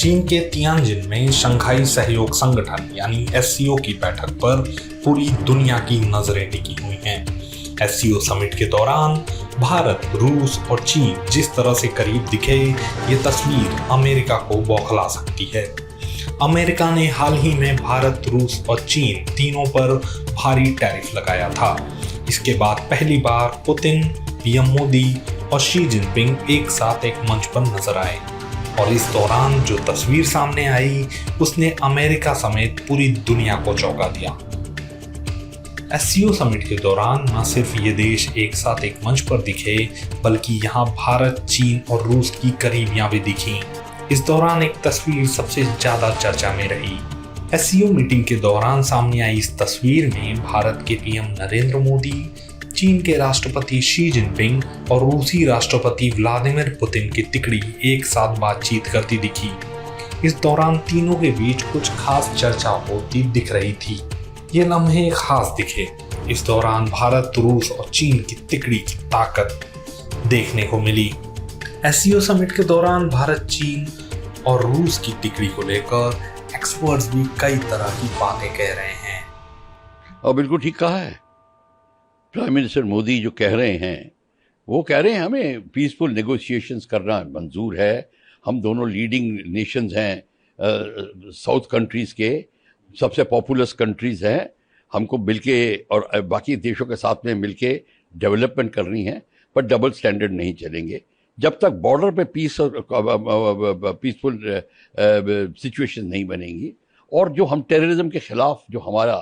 चीन के तियानजिन में शंघाई सहयोग संगठन यानी एससीओ की बैठक पर पूरी दुनिया की नजरें टिकी हुई हैं। एससीओ समिट के दौरान भारत, रूस और चीन जिस तरह से करीब दिखे, ये तस्वीर अमेरिका को बौखला सकती है। अमेरिका ने हाल ही में भारत, रूस और चीन तीनों पर भारी टैरिफ लगाया था। इसके बाद पहली बार पुतिन, पीएम मोदी और शी जिनपिंग एक साथ एक मंच पर नजर आए और इस दौरान जो तस्वीर सामने आई उसने अमेरिका समेत पूरी दुनिया को चौंका दिया। एससीओ समिट के दौरान न सिर्फ ये देश एक साथ एक मंच पर दिखे, बल्कि यहाँ भारत, चीन और रूस की करीबियां भी दिखी। इस दौरान एक तस्वीर सबसे ज्यादा चर्चा में रही। एससीओ मीटिंग के दौरान सामने आई इस तस्वीर में भारत के पीएम नरेंद्र मोदी, चीन के राष्ट्रपति शी जिनपिंग और रूसी राष्ट्रपति व्लादिमीर पुतिन की तिकड़ी एक साथ बातचीत करती दिखी। इस दौरान तीनों के बीच कुछ खास चर्चा होती दिख रही थी। ये लम्हे खास दिखे। इस दौरान भारत, रूस और चीन की तिकड़ी की ताकत देखने को मिली। एससीओ समिट के दौरान भारत, चीन और रूस की तिकड़ी को लेकर एक्सपर्ट्स भी कई तरह की बातें कह रहे हैं। और बिल्कुल ठीक कहा है प्राइम मिनिस्टर मोदी। जो कह रहे हैं वो कह रहे हैं हमें पीसफुल नेगोशिएशंस करना मंजूर है। हम दोनों लीडिंग नेशंस हैं, साउथ कंट्रीज़ के सबसे पॉपुलस कंट्रीज़ हैं। हमको मिलके और बाकी देशों के साथ में मिलके डेवलपमेंट करनी है, पर डबल स्टैंडर्ड नहीं चलेंगे। जब तक बॉर्डर पे पीस और पीसफुल सिचुएशन नहीं बनेंगी और जो हम टेररिज्म के ख़िलाफ़ जो हमारा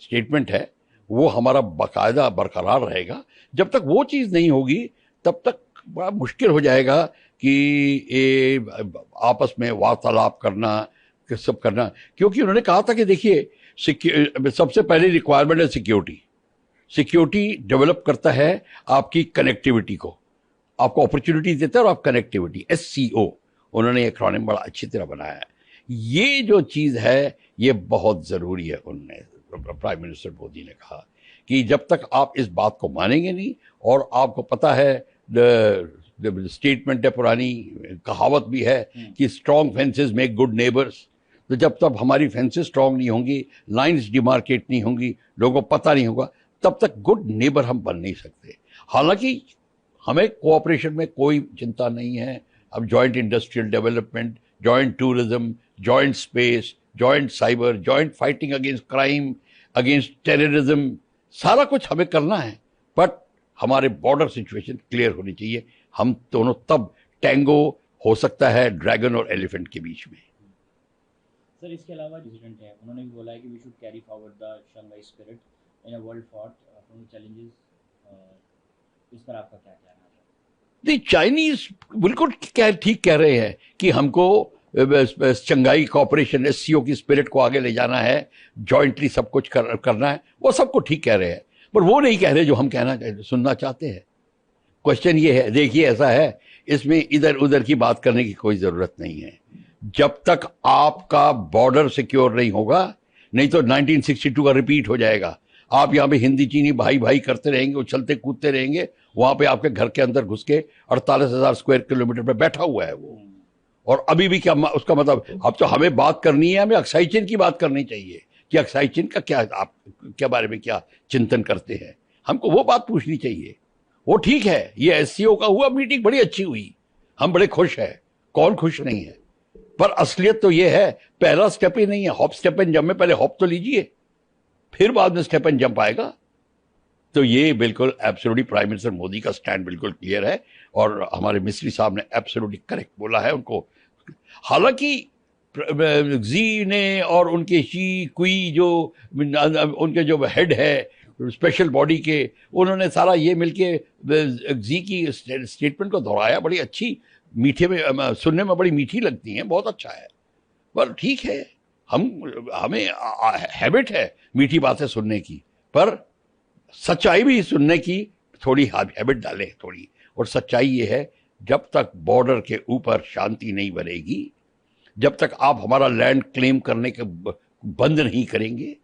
स्टेटमेंट है वो हमारा बाकायदा बरकरार रहेगा। जब तक वो चीज़ नहीं होगी तब तक बड़ा मुश्किल हो जाएगा कि ये आपस में वार्तालाप करना, सब करना। क्योंकि उन्होंने कहा था कि देखिए, सबसे पहली रिक्वायरमेंट है सिक्योरिटी। सिक्योरिटी डेवलप करता है आपकी कनेक्टिविटी को, आपको अपॉर्चुनिटी देता है और आप कनेक्टिविटी, एससीओ उन्होंने एक्रोनिम बड़ा अच्छी तरह बनाया है। ये जो चीज़ है ये बहुत ज़रूरी है। उन्होंने प्राइम मिनिस्टर मोदी ने कहा कि जब तक आप इस बात को मानेंगे नहीं, और आपको पता है स्टेटमेंट है, पुरानी कहावत भी है कि strong fences make good neighbours. तो जब तक हमारी फेंसेस स्ट्रॉन्ग नहीं होंगी, लाइंस डिमार्केट नहीं होंगी, लोगों को पता नहीं होगा, तब तक गुड नेबर हम बन नहीं सकते। हालांकि हमें कोऑपरेशन में कोई चिंता नहीं है। अब joint industrial development, joint tourism, joint space, joint cyber, joint fighting against crime, against terrorism, सारा कुछ हमें करना है। बट हमारे बॉर्डर सिचुएशन क्लियर होनी चाहिए। हम दोनों तब टैंगो हो सकता है ड्रैगन और एलिफेंट के बीच में। सर, इसके अलावा प्रेसिडेंट है, उन्होंने भी बोला है कि we should carry forward the Shanghai spirit in a world fraught from the challenges. इस पर आपका क्या कहना है? नहीं, चाइनीज बिल्कुल ठीक कह रहे हैं कि हमको शंघाई कोऑपरेशन, एससीओ की स्पिरिट को आगे ले जाना है, जॉइंटली सब कुछ करना है। वो सबको ठीक कह रहे हैं, पर वो नहीं कह रहे जो हम सुनना चाहते हैं। क्वेश्चन ये है, देखिए ऐसा है, इसमें इधर उधर की बात करने की कोई ज़रूरत नहीं है। जब तक आपका बॉर्डर सिक्योर नहीं होगा, नहीं तो 1962 का रिपीट हो जाएगा। आप यहाँ पे हिंदी चीनी भाई भाई करते रहेंगे, उछलते कूदते रहेंगे, वहाँ पे आपके घर के अंदर घुस के 48,000 स्क्वायर किलोमीटर पे बैठा हुआ है वो। और अभी भी क्या उसका मतलब, अब तो हमें बात करनी है, हमें अक्साई चीन की बात करनी चाहिए कि अक्साई चीन का क्या, आप क्या बारे में क्या चिंतन करते हैं, हमको वो बात पूछनी चाहिए। वो ठीक है, ये एससीओ का हुआ मीटिंग बड़ी अच्छी हुई, हम बड़े खुश हैं, कौन खुश नहीं है। पर असलियत तो ये है, पहला स्टेप ही नहीं है, हॉप स्टेप एंड जंप में पहले हॉप तो लीजिए, फिर बाद में स्टेप एंड जंप आएगा। तो ये बिल्कुल एब्सोल्युटली प्राइम मिनिस्टर मोदी का स्टैंड बिल्कुल क्लियर है, और हमारे मिस्री साहब ने एब्सोल्युटली करेक्ट बोला है उनको। हालांकि जी ने और उनके शी कुई जो उनके जो हेड है स्पेशल बॉडी के, उन्होंने सारा ये मिलके जी की स्टेटमेंट को दोहराया। बड़ी अच्छी, मीठे में सुनने में बड़ी मीठी लगती हैं, बहुत अच्छा है। पर ठीक है, हमें हैबिट है मीठी बातें सुनने की, पर सच्चाई भी सुनने की थोड़ी हैबिट डालें थोड़ी। और सच्चाई ये है, जब तक बॉर्डर के ऊपर शांति नहीं बनेगी, जब तक आप हमारा लैंड क्लेम करने के बंद नहीं करेंगे,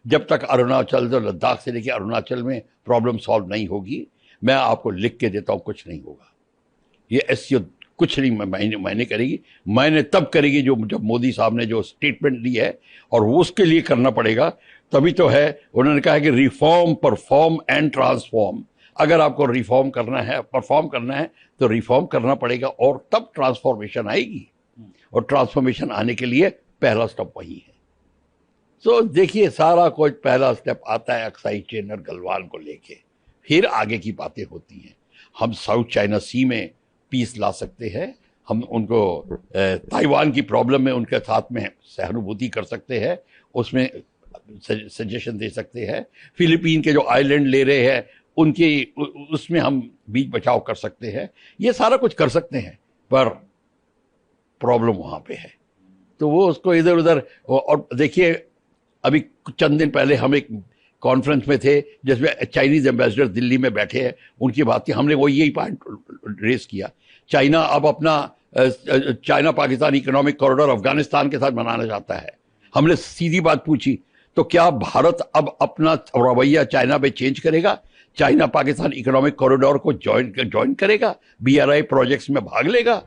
जब तक अरुणाचल जो लद्दाख से लेकर अरुणाचल में प्रॉब्लम सॉल्व नहीं होगी, मैं आपको लिख के देता हूँ, कुछ नहीं होगा। ये एससीओ कुछ नहीं मैंने करेगी, मैंने तब करेगी जब मोदी साहब ने जो स्टेटमेंट दी है, और वो उसके लिए करना पड़ेगा। तभी तो है, उन्होंने कहा है कि रिफॉर्म, परफॉर्म एंड ट्रांसफॉर्म। अगर आपको रिफॉर्म करना है, परफॉर्म करना है, तो रिफॉर्म करना पड़ेगा और तब ट्रांसफॉर्मेशन आएगी। और ट्रांसफॉर्मेशन आने के लिए पहला स्टेप वही है। तो देखिए, सारा कुछ पहला स्टेप आता है अक्साई चीन और गलवान को लेके, फिर आगे की बातें होती हैं। हम साउथ चाइना सी में पीस ला सकते हैं, हम उनको ताइवान की प्रॉब्लम में उनके साथ में सहानुभूति कर सकते हैं, उसमें सजेशन दे सकते हैं। फिलीपीन के जो आइलैंड ले रहे हैं उनकी उसमें हम बीच बचाव कर सकते हैं। ये सारा कुछ कर सकते हैं, पर प्रॉब्लम वहाँ पे है। तो वो उसको इधर उधर, और देखिए अभी चंद दिन पहले हम एक कॉन्फ्रेंस में थे जिसमें चाइनीज एम्बेसडर दिल्ली में बैठे हैं, उनकी बात थी, हमने वो यही पॉइंट रेस किया। चाइना अब अपना China Pakistan economic corridor Afghanistan के साथ बनाना चाहता है। हमने सीधी बात पूछी, तो क्या भारत अब अपना रवैया चाइना पे चेंज करेगा? चाइना पाकिस्तान इकोनॉमिक कॉरिडोर को ज्वाइन करेगा? BRI प्रोजेक्ट्स में भाग लेगा?